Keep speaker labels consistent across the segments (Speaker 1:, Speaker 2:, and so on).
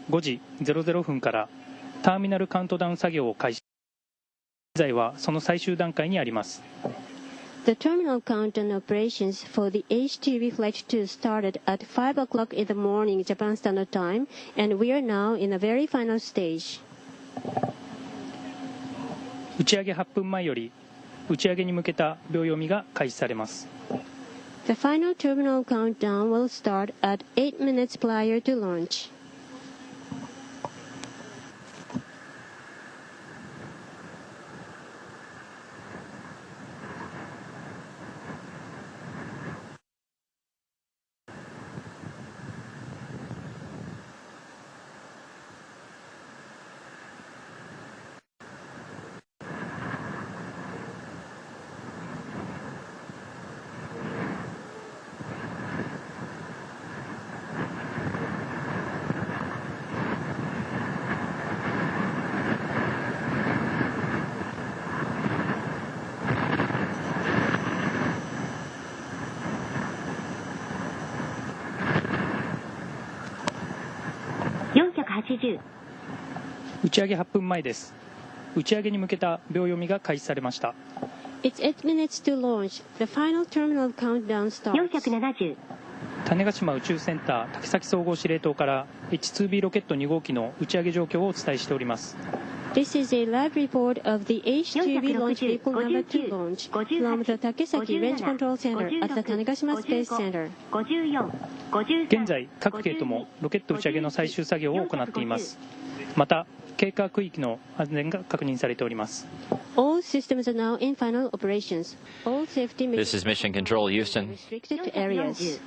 Speaker 1: 5時00分からターミナルカウントダウン作業を開始。現在はその最終段階にあります。
Speaker 2: The terminal countdown operations for the HTV Flight 2 started at 5 o'clock in the morning Japan Standard Time, and we are now in a very final stage.
Speaker 1: 打ち上げ8分前より打ち上げに向けた秒読みが開始されます。
Speaker 2: The final terminal countdown will start at 8 minutes prior to launch. 480。
Speaker 1: 打ち上げ8分前です。打ち上げに向けた秒読みが開始されました。
Speaker 2: It's 8 minutes to launch. The final terminal countdown starts.
Speaker 3: 470。
Speaker 1: 種子島宇宙センター竹崎総合司令塔から H2B ロケット2号機の打ち上げ状況をお伝えしております。
Speaker 2: This is a live report of the HTV launch vehicle number 2 launch from the Takesaki Range Control Center at the Tanegashima Space Center.
Speaker 1: 現在、各系ともロケット打ち上げの最終作業を行っています。また、経過区域の安全が確認されております。
Speaker 2: All systems are now in final operations. All safety
Speaker 4: This is Mission Control, Houston.
Speaker 2: restricted areas.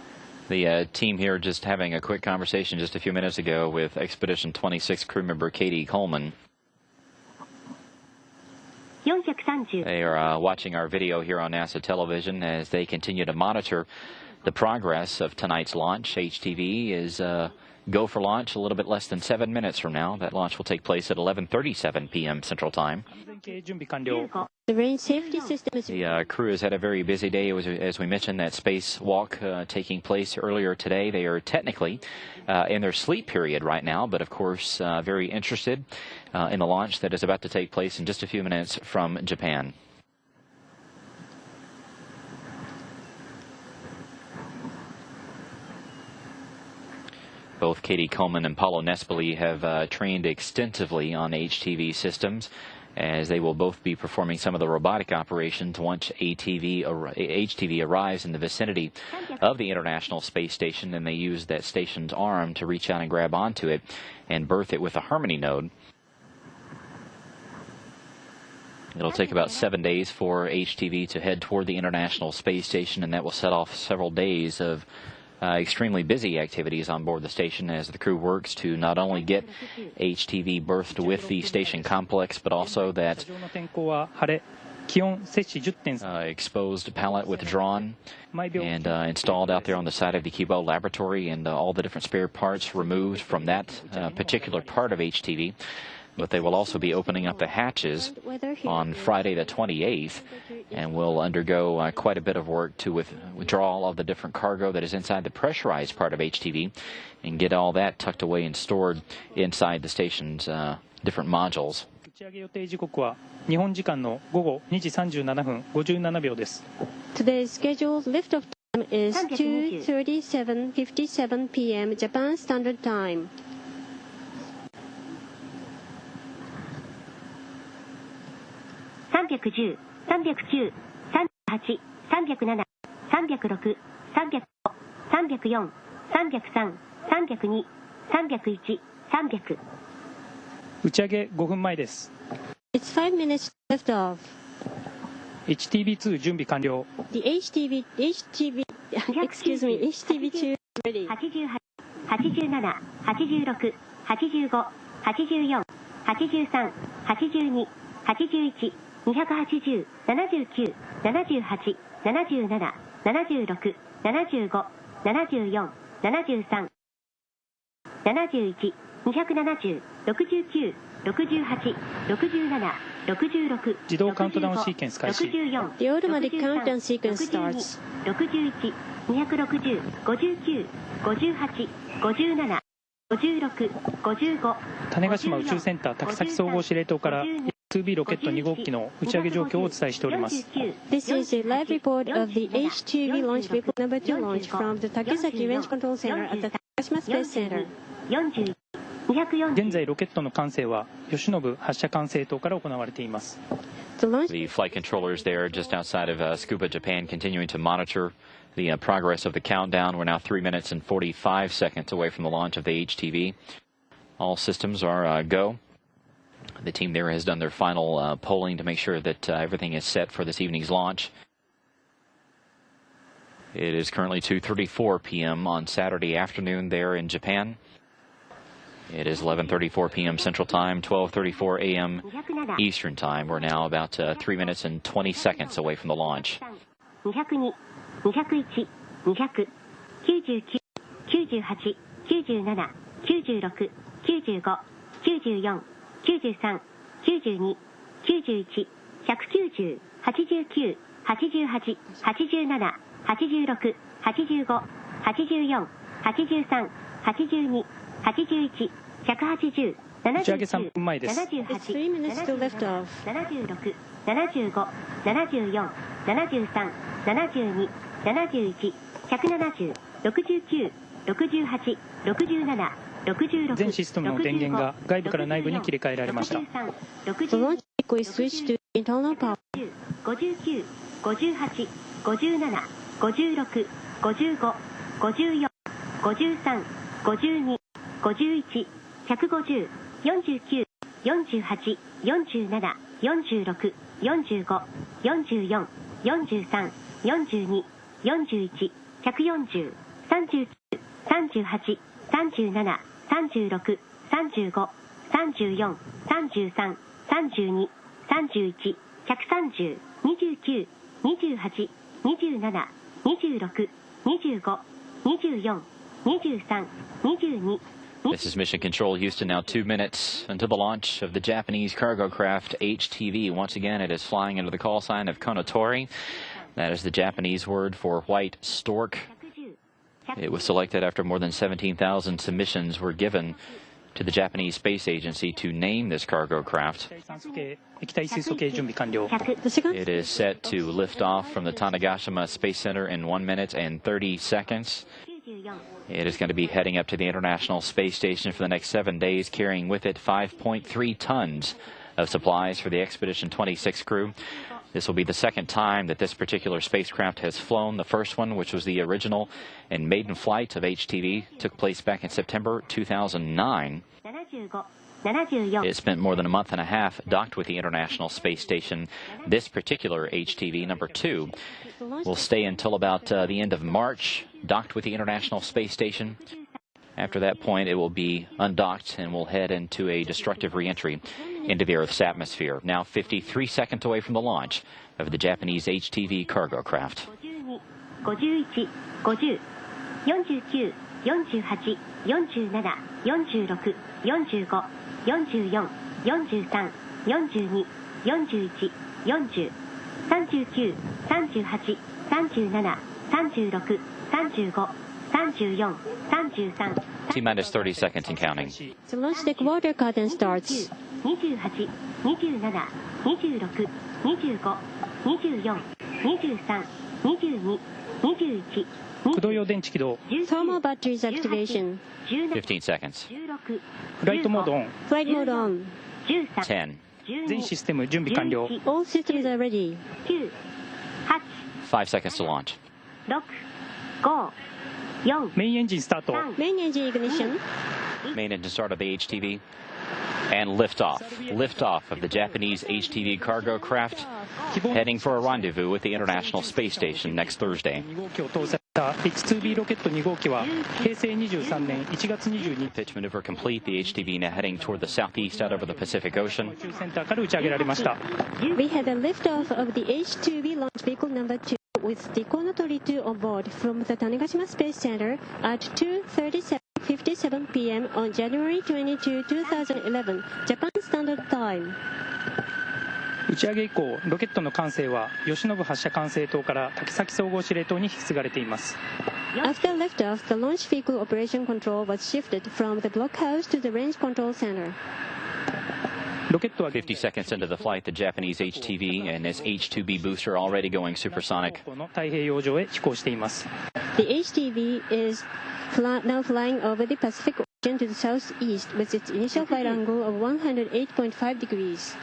Speaker 4: The team here just having a quick conversation just a few minutes ago with Expedition 26 crew member Katie Coleman.
Speaker 3: 430。
Speaker 4: They are watching our video here on NASA television as they continue to monitor the progress of tonight's launch. HTV is go for launch a little bit less than 7 minutes from now. That launch will take place at 11:37 p.m. Central Time.
Speaker 2: The range safety system is
Speaker 4: The crew has had a very busy day. It was, as we mentioned, that spacewalk taking place earlier today. They are technically in their sleep period right now, but of course very interested in the launch that is about to take place in just a few minutes from Japan. Both Katie Coleman and Paulo Nespoli have trained extensively on HTV systems, as they will both be performing some of the robotic operations once HTV arrives in the vicinity of the International Space Station, and they use that station's arm to reach out and grab onto it and berth it with a Harmony node. It'll take about 7 days for HTV to head toward the International Space Station, and that will set off several days of extremely busy activities on board the station as the crew works to not only get HTV berthed with the station complex, but also that exposed pallet withdrawn and installed out there on the side of the Kibo laboratory, and all the different spare parts removed from that particular part of HTV. But they will also be opening up the hatches on Friday the 28th, and will undergo quite a bit of work to withdraw all of the different cargo that is inside the pressurized part of HTV and get all that tucked away and stored inside the station's different modules.
Speaker 1: 打ち上げ予定時刻は日本時間の午後2時37分57秒です。
Speaker 2: Today's scheduled liftoff time is 2:37:57 p.m. Japan Standard Time.
Speaker 3: 310、309、308、307、306、305、304、303、302、301、300。
Speaker 1: 打ち上げ5分前です。
Speaker 2: It's 5 minutes liftoff.
Speaker 1: Htv2 準備完了。
Speaker 2: The HTV2 is ready.
Speaker 3: 88、87、86、85、84、83、82、81、280、79、78、77、76、75、74、73、71、270、69、68、67、66、
Speaker 1: 自動カウントダウンシーケンス開始。
Speaker 3: 64、
Speaker 2: The automatic countdown sequence starts.
Speaker 3: 61、260、59、58、57、56、55、
Speaker 1: 種子島宇宙センター竹崎総合司令塔から Htv ロケット2号機の打ち上げ状況をお伝えしております。
Speaker 2: This is a live report of the Htv launch vehicle number 2 launch from the Takesaki Range Control Center at the Takashima Space Center.
Speaker 1: 現在ロケットの管制は吉信発射管制塔から行われています。
Speaker 2: The launch
Speaker 4: The flight controllers there just outside of Tsukuba, Japan, continuing to monitor the progress of the countdown. We're now 3 minutes and 45 seconds away from the launch of the HTV. All systems are go. The team there has done their final polling to make sure that everything is set for this evening's launch. It is currently 2:34 p.m. on Saturday afternoon there in Japan. It is 11:34 p.m. Central Time, 12:34 a.m. Eastern Time. We're now about 3 minutes and 20 seconds away from the launch.
Speaker 3: 202、201、200、99、98、97、96、95、94、93、92、91、190、89、88、87、86、85、84、83、82、81、180、
Speaker 1: 打ち上げ3分前です。
Speaker 2: 3 minutes to lift off.
Speaker 3: 76、75、74、73、72、71、170、69、68、67、66、
Speaker 1: 全システムの電源が外部から内部に切り替えられました。
Speaker 2: The launch vehicle is switched to internal power.
Speaker 3: 59、58、57、56、55、54、53、52、51、150、49、48、47、46、45、44、43、42、41、140、39、38、37、36、35、34、33、32、31、130、29、28、27、26、25、24、23、22。This
Speaker 4: is Mission Control Houston, now 2 minutes until the launch of the Japanese cargo craft HTV. Once again, it is flying under the call sign of Kounotori. That is the Japanese word for white stork. It was selected after more than 17,000 submissions were given to the Japanese Space Agency to name this cargo craft. It is set to lift off from the Tanegashima Space Center in 1 minute and 30 seconds. It is going to be heading up to the International Space Station for the next 7 days, carrying with it 5.3 tons of supplies for the Expedition 26 crew. This will be the second time that this particular spacecraft has flown. The first one, which was the original and maiden flight of HTV, took place back in September 2009. It spent more than a month and a half docked with the International Space Station. This particular HTV, number 2, will stay until about the end of March, docked with the International Space Station. After that point, it will be undocked and will head into a destructive reentry into the Earth's atmosphere. Now 53 seconds away from the launch of the Japanese HTV cargo craft.
Speaker 3: 51、50、49、48、47、46、45、44、43、42、41、40、39、38、37、36、35、34、33。T-minus
Speaker 4: 30 seconds and counting.
Speaker 2: The launch deck water curtain starts.
Speaker 3: 28、27、26、25、24、23、22、21、
Speaker 1: 駆動用電池起動。
Speaker 2: Thermal batteries activation.
Speaker 4: 15 seconds.
Speaker 1: フライトモードオン。
Speaker 2: Flight mode on.
Speaker 4: 10.
Speaker 1: 全システム準備完了。
Speaker 2: All systems are ready.
Speaker 3: 9、8、
Speaker 4: 5 seconds to launch.
Speaker 3: 6、5、4、
Speaker 1: メインエンジンスタート。
Speaker 2: Main engine ignition.
Speaker 4: Main engine start of the HTV. And liftoff. Liftoff of the Japanese HTV cargo craft, heading for a rendezvous with the International Space Station next Thursday.
Speaker 1: 2号機を搭載した H2B ロケット2号機は平成23年1月22日
Speaker 4: Pitch maneuver complete. The HTV now heading toward the southeast out over the Pacific Ocean.
Speaker 1: 宇宙センターから打ち上げられました。
Speaker 2: We had a liftoff of the H2V launch vehicle number 2 with the Kounotori 2 on board from the Tanegashima Space Center at 2:57 p.m. on January 22, 2011, Japan Standard Time.
Speaker 1: 打ち上げ以降、ロケットの管制は吉信発射管制塔から竹崎総合司令塔に引き継がれています。
Speaker 2: After liftoff, the launch vehicle operation control was shifted from the blockhouse to the range control center.
Speaker 4: 50 seconds into the flight, the Japanese HTV and this H2B booster already going supersonic.
Speaker 1: 太平洋上へ飛行しています。
Speaker 2: The HTV is now flying over the Pacific Ocean to the southeast with its initial flight angle of 108.5 degrees.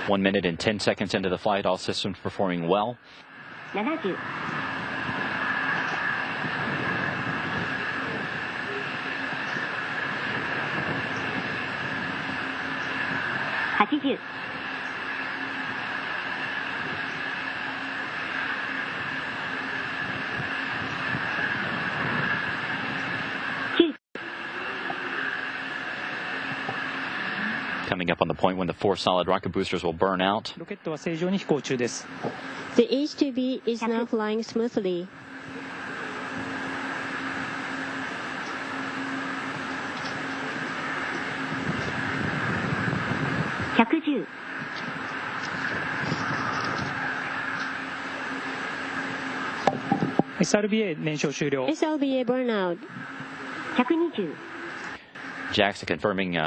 Speaker 4: 1 minute and 10 seconds into the flight, all systems performing well.
Speaker 3: 70 80
Speaker 4: Coming up on the point when the 4 solid rocket boosters will burn out.
Speaker 1: ロケットは正常に飛行中です。
Speaker 2: The H2B is now flying smoothly.
Speaker 3: 110
Speaker 1: SRBA 燃焼終了。
Speaker 2: SLBA burnout.
Speaker 3: 120
Speaker 4: JAXA confirming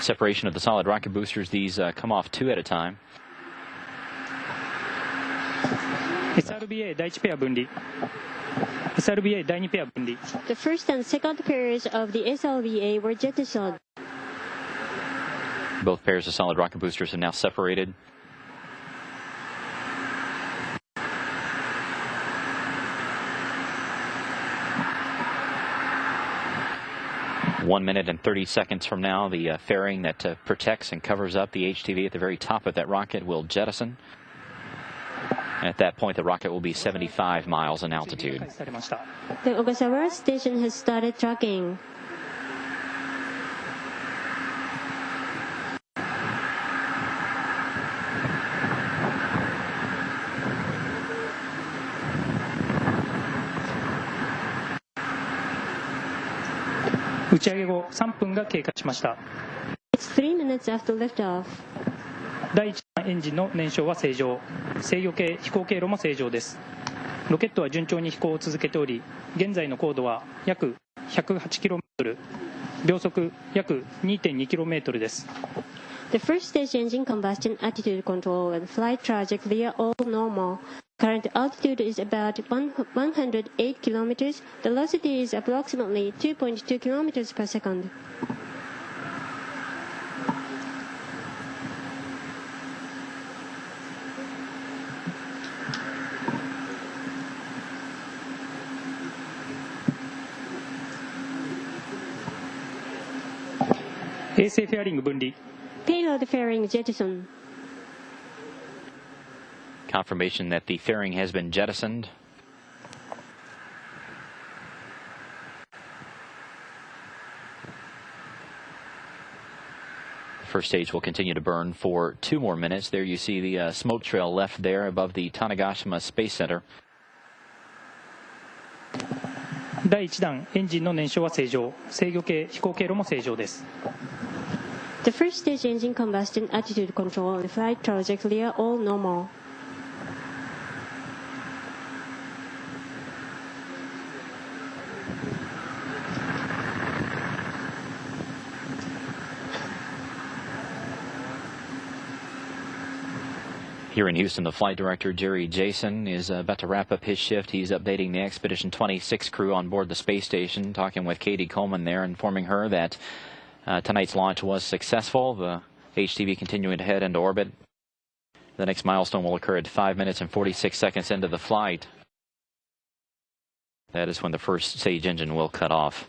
Speaker 4: separation of the solid rocket boosters. These come off 2 at a time.
Speaker 1: SRBA 第1ペア分離。SRBA 第2ペア分離。
Speaker 2: The first and second pairs of the SLBA were jettisoned.
Speaker 4: Both pairs of solid rocket boosters are now separated. One minute and 30 seconds from now, the fairing that protects and covers up the HTV at the very top of that rocket will jettison. And at that point, the rocket will be 75 miles in altitude.
Speaker 2: The Ogasawara station has started tracking.
Speaker 1: It's
Speaker 2: 3 minutes after liftoff.
Speaker 1: 第1段エンジンの燃焼は正常。制御系飛行経路も正常です。ロケットは順調に飛行を続けており、現在の高度は約 108km、秒速約 2.2km です。
Speaker 2: The first stage engine combustion, attitude control, and flight trajectory are all normal. Current altitude is about 108 kilometers. Velocity is approximately 2.2 kilometers per second.
Speaker 1: AC フェアリング分離。
Speaker 2: Payload fairing jettison.
Speaker 4: Confirmation that the fairing has been jettisoned. The first stage will continue to burn for 2 more minutes. There you see the smoke trail left there above the Tanegashima Space Center.
Speaker 1: 第1弾エンジンの燃焼は正常。制御系飛行経路も正常です。
Speaker 2: The first stage engine combustion, attitude control, and flight trajectory are all normal.
Speaker 4: Here in Houston, the flight director, Jerry Jason, is about to wrap up his shift. He's updating the Expedition 26 crew on board the space station, talking with Katie Coleman there, informing her that tonight's launch was successful. The HTV continuing to head into orbit. The next milestone will occur at 5 minutes and 46 seconds into the flight. That is when the first stage engine will cut off.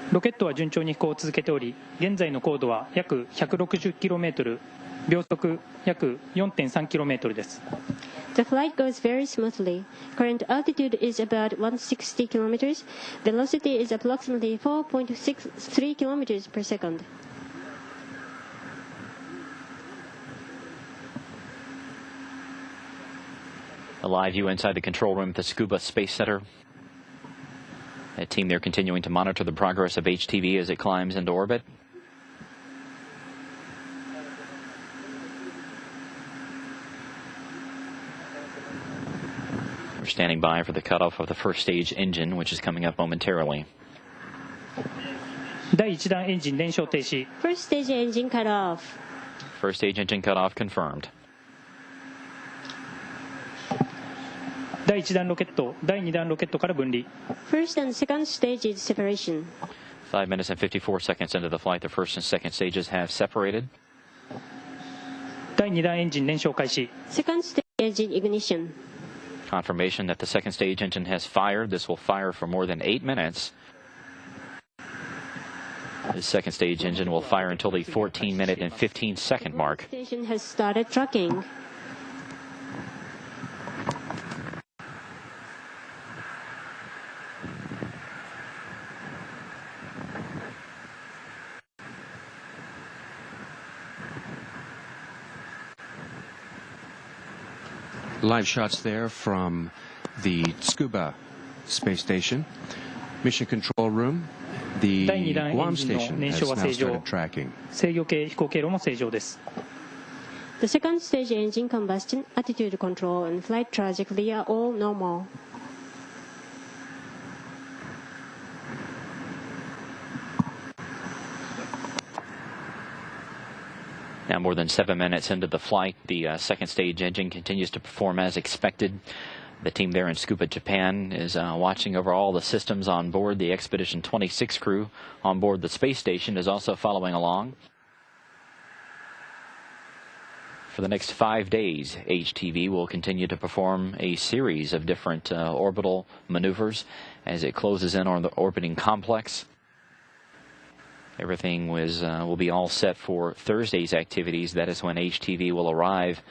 Speaker 1: ロケットは順調に飛行を続けており、現在の高度は約 160km、秒速約 4.3km です。
Speaker 2: The flight goes very smoothly. Current altitude is about 160 kilometers. Velocity is approximately 4.63 kilometers per second.
Speaker 4: A live view inside the control room at the Tsukuba Space Center. A team there continuing to monitor the progress of HTV as it climbs into orbit. We're standing by for the cutoff of the first stage engine, which is coming up momentarily.
Speaker 1: 第1弾エンジン燃焼停止。
Speaker 2: First stage engine cut off.
Speaker 4: First stage engine cutoff confirmed.
Speaker 1: 第1弾ロケット、第2弾ロケットから分離。
Speaker 2: First and second stages separation.
Speaker 4: 5 minutes and 54 seconds into the flight, the first and second stages have separated.
Speaker 1: 第2弾エンジン燃焼開始。
Speaker 2: Second stage engine ignition.
Speaker 4: Confirmation that the second stage engine has fired. This will fire for more than 8 minutes. The second stage engine will fire until the 14-minute and 15-second mark.
Speaker 2: Station has started tracking.
Speaker 5: Live shots there from the Tsukuba space station, mission control room. The
Speaker 1: 第2弾エン
Speaker 5: Guam
Speaker 1: ジンの
Speaker 5: station
Speaker 1: 燃
Speaker 5: has
Speaker 1: 焼は
Speaker 5: now
Speaker 1: 正常
Speaker 5: started。tracking.
Speaker 1: 制御系飛行経路も正常です。
Speaker 2: The second stage engine combustion, attitude control, and flight trajectory are all normal.
Speaker 4: Now more than 7 minutes into the flight, the second stage engine continues to perform as expected. The team there in Tsukuba, Japan is watching over all the systems on board. The Expedition 26 crew on board the space station is also following along. For the next 5 days, HTV will continue to perform a series of different orbital maneuvers as it closes in on the orbiting complex. Everything will be all set for Thursday's activities. That is when HTV will arrive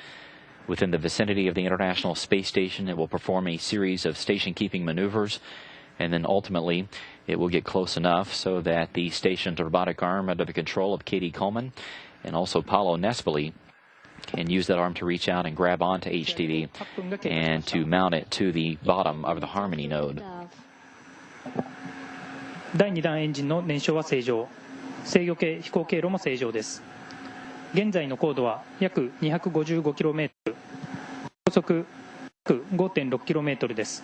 Speaker 4: within the vicinity of the International Space Station. It will perform a series of station-keeping maneuvers, and then ultimately it will get close enough so that the station's robotic arm under the control of Katie Coleman and also Paolo Nespoli can use that arm to reach out and grab onto HTV and to mount it to the bottom of the Harmony node.
Speaker 1: 第2弾エンジンの燃焼は正常。制御系飛行経路も正常です。現在の高度は約 255km、高速約 5.6km です。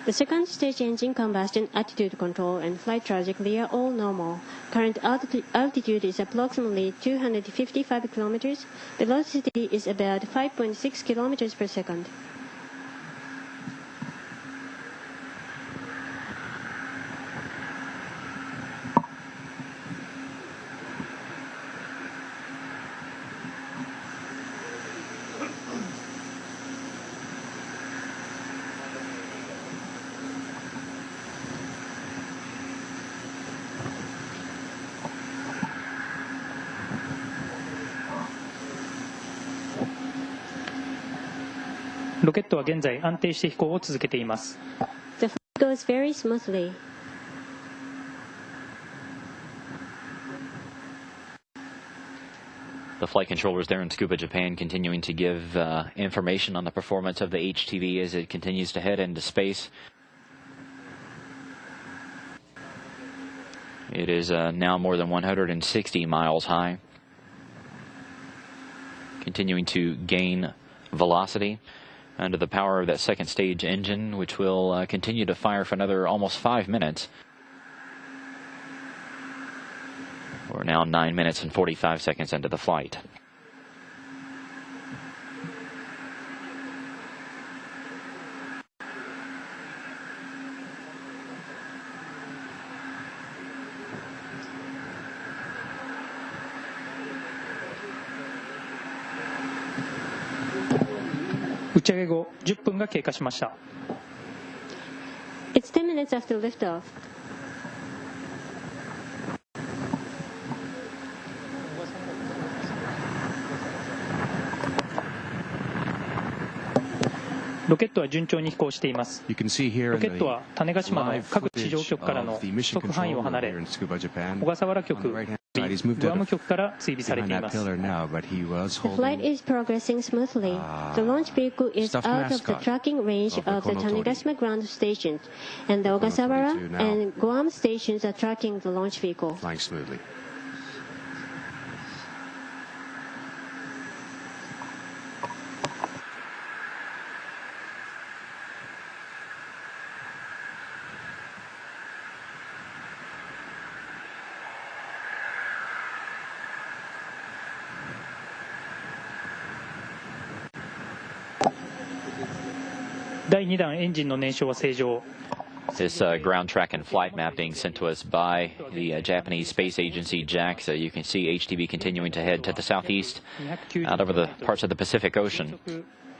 Speaker 2: The second stage engine combustion, attitude control, and flight trajectory are all normal. Current altitude is approximately 255 kilometers. Velocity is about 5.6 kilometers per second.
Speaker 1: ロケットは現在安定して飛行を続けています。
Speaker 2: The flight goes very smoothly.
Speaker 4: The flight controllers there in Tsukuba, Japan, continuing to give information on the performance of the HTV as it continues to head into space. It is now more than 160 miles high, continuing to gain velocity under the power of that second stage engine, which will continue to fire for another almost 5 minutes. We're now 9 minutes and 45 seconds into the flight.
Speaker 1: It's
Speaker 2: 10 minutes after liftoff.
Speaker 1: You can see here ロケットは種子島の各地上局からの測範囲を離れ、小笠原局
Speaker 5: He's moved
Speaker 1: グ
Speaker 5: out
Speaker 1: アム
Speaker 5: of
Speaker 1: 局から追尾され
Speaker 5: behind
Speaker 1: てい
Speaker 5: that
Speaker 1: ます。
Speaker 5: pillar now, but he was
Speaker 2: The flight
Speaker 5: holding
Speaker 2: is progressing smoothly. The launch vehicle is
Speaker 5: stuffed
Speaker 2: out of the
Speaker 5: mascot
Speaker 2: tracking range
Speaker 5: of
Speaker 2: of the
Speaker 5: Kounotori.
Speaker 2: Tanegashima ground station, and the Ogasawara
Speaker 5: Kounotori now.
Speaker 2: and Guam stations are tracking the launch vehicle.
Speaker 5: flying smoothly.
Speaker 1: 第2弾エンジンの燃焼は正常。
Speaker 4: This ground track and flight map being sent to us by the Japanese space agency JAXA. You can see HTV continuing to head to the southeast out over the parts of the Pacific Ocean.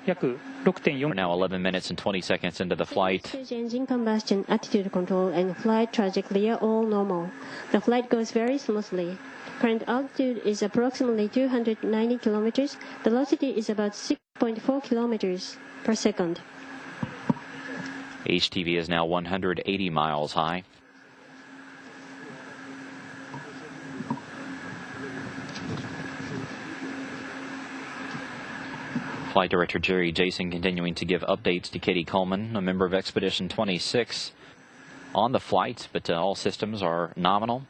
Speaker 1: 約 6.4
Speaker 4: We're now 11 minutes and 20 seconds into the flight.
Speaker 2: Stage engine combustion, attitude control, and flight trajectory are all normal. The flight goes very smoothly. Current altitude is approximately 290 kilometers. Velocity is about 6.4 kilometers per second.
Speaker 4: HTV is now 180 miles high. Flight Director Jerry Jason continuing to give updates to Kitty Coleman, a member of Expedition 26, on the flight, but all systems are nominal.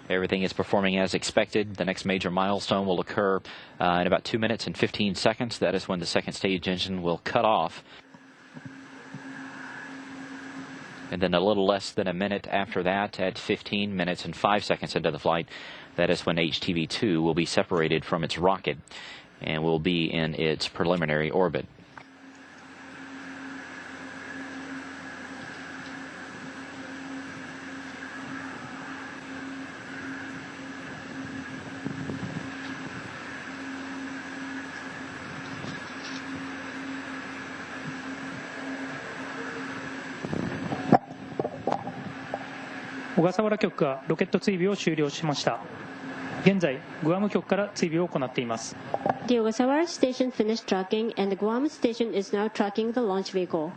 Speaker 4: Everything is performing as expected. The next major milestone will occur in about 2 minutes and 15 seconds. That is when the second stage engine will cut off. And then a little less than a minute after that, at 15 minutes and 5 seconds into the flight, that is when Htv2 will be separated from its rocket and will be in its preliminary orbit.
Speaker 1: The 小笠原局がロケット追尾を終了しました。現在、グアム局から追尾を行っています。
Speaker 2: The Ogasawara station finished tracking, and the Guam station is now tracking the launch vehicle.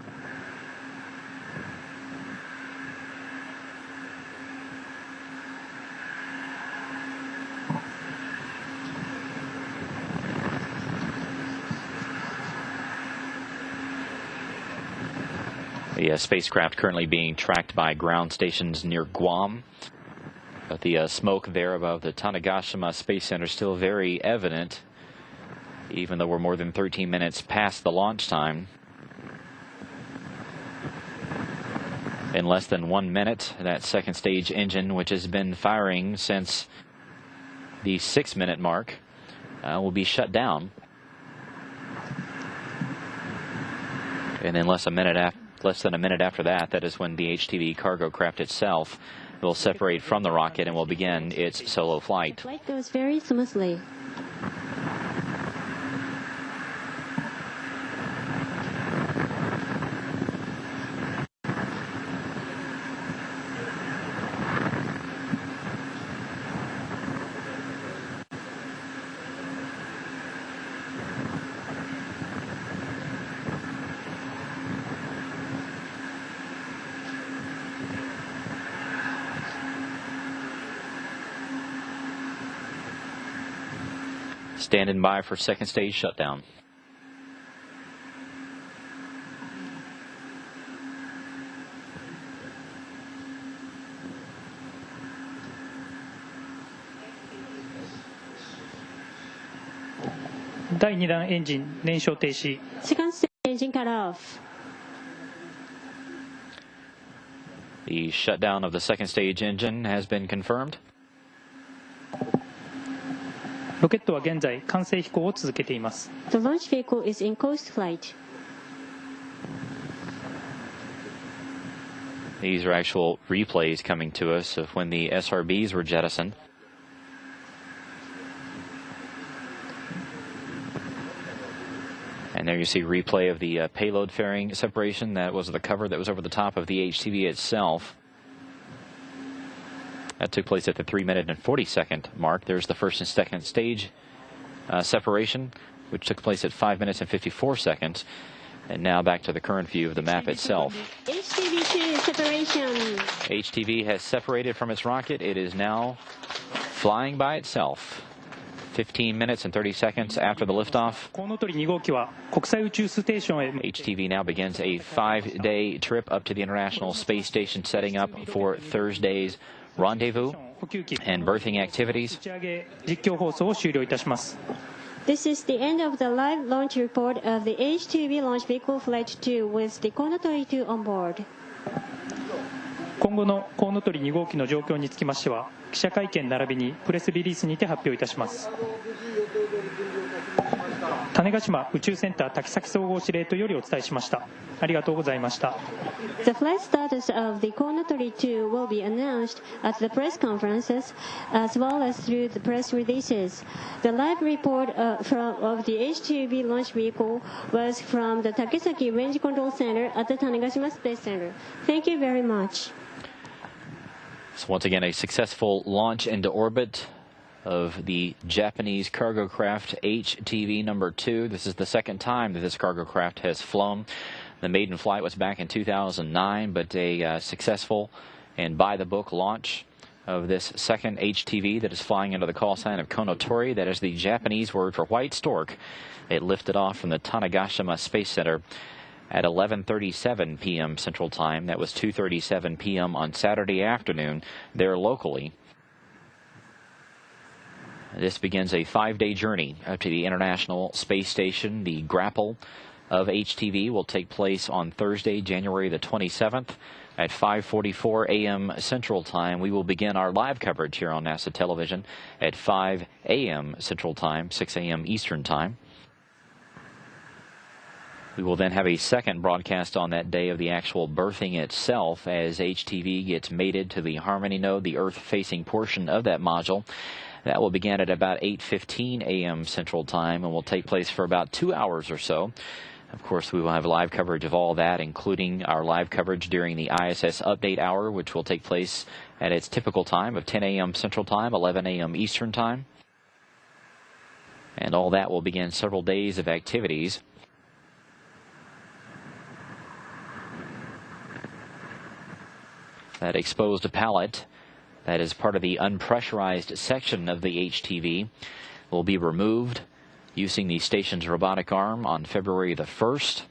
Speaker 4: The spacecraft currently being tracked by ground stations near Guam. But the smoke there above the Tanegashima Space Center is still very evident, even though we're more than 13 minutes past the launch time. In less than 1 minute, that second stage engine, which has been firing since the 6-minute mark, will be shut down. And in less than a minute after that, that is when the HTV cargo craft itself will separate from the rocket and will begin its solo flight.
Speaker 2: The flight goes very smoothly.
Speaker 4: Standing by for second stage shutdown.
Speaker 1: 第2弾エンジン燃焼停止。
Speaker 2: Second stage engine cut off.
Speaker 4: The shutdown of the second stage engine has been confirmed.
Speaker 1: ロケットは現在完成飛行を続けています。
Speaker 2: The launch vehicle is in coast flight.
Speaker 4: These are actual replays coming to us of when the SRBs were jettisoned. And there you see replay of the payload fairing separation. That was the cover that was over the top of the HTV itself. That took place at the 3-minute and 40-second mark. There's the first and second stage separation, which took place at 5 minutes and 54 seconds. And now back to the current view of the map itself.
Speaker 2: HTV2 separation.
Speaker 4: HTV has separated from its rocket. It is now flying by itself. 15 minutes and 30 seconds after the liftoff.
Speaker 1: コウノトリ2号機は国際宇宙ステーションへ
Speaker 4: HTV now begins a 5-day trip up to the International Space Station, setting up for Thursday's rendezvous
Speaker 1: 補給機
Speaker 4: and berthing activities.
Speaker 1: 打ち上げ実況放送を終了いたします。
Speaker 2: This is the end of the live launch report of the HTV launch vehicle flight 2 with the Kounotori 2 on board.
Speaker 1: 今後のコウノトリ2号機の状況につきましては、記者会見並びにプレスリリースにて発表いたします。種子島宇宙センター滝崎総合司令塔よりお伝えしました。ありがとうございました。
Speaker 2: The flight status of the Kounotori 2 will be announced at the press conferences as well as through the press releases. The live report of the HTV launch vehicle was from the Takesaki Range Control Center at the Tanegashima Space Center. Thank you very much.
Speaker 4: So once again, a successful launch into orbit of the Japanese cargo craft HTV number 2. This is the second time that this cargo craft has flown. The maiden flight was back in 2009, but a successful and by-the-book launch of this second HTV that is flying under the call sign of Kounotori. That is the Japanese word for white stork. It lifted off from the Tanegashima Space Center at 11:37 p.m. Central Time. That was 2:37 p.m. on Saturday afternoon there locally. This begins a 5-day journey up to the International Space Station. The grapple of HTV will take place on Thursday, January the 27th at 5:44 a.m. Central Time. We will begin our live coverage here on NASA television at 5 a.m. Central Time, 6 a.m. Eastern Time. We will then have a second broadcast on that day of the actual berthing itself as HTV gets mated to the Harmony node, the Earth-facing portion of that module. That will begin at about 8:15 a.m. Central Time and will take place for about 2 hours or so. Of course, we will have live coverage of all that, including our live coverage during the ISS Update Hour, which will take place at its typical time of 10 a.m. Central Time, 11 a.m. Eastern Time. And all that will begin several days of activities. That exposed pallet that is part of the unpressurized section of the HTV will be removed using the station's robotic arm on February the 1st.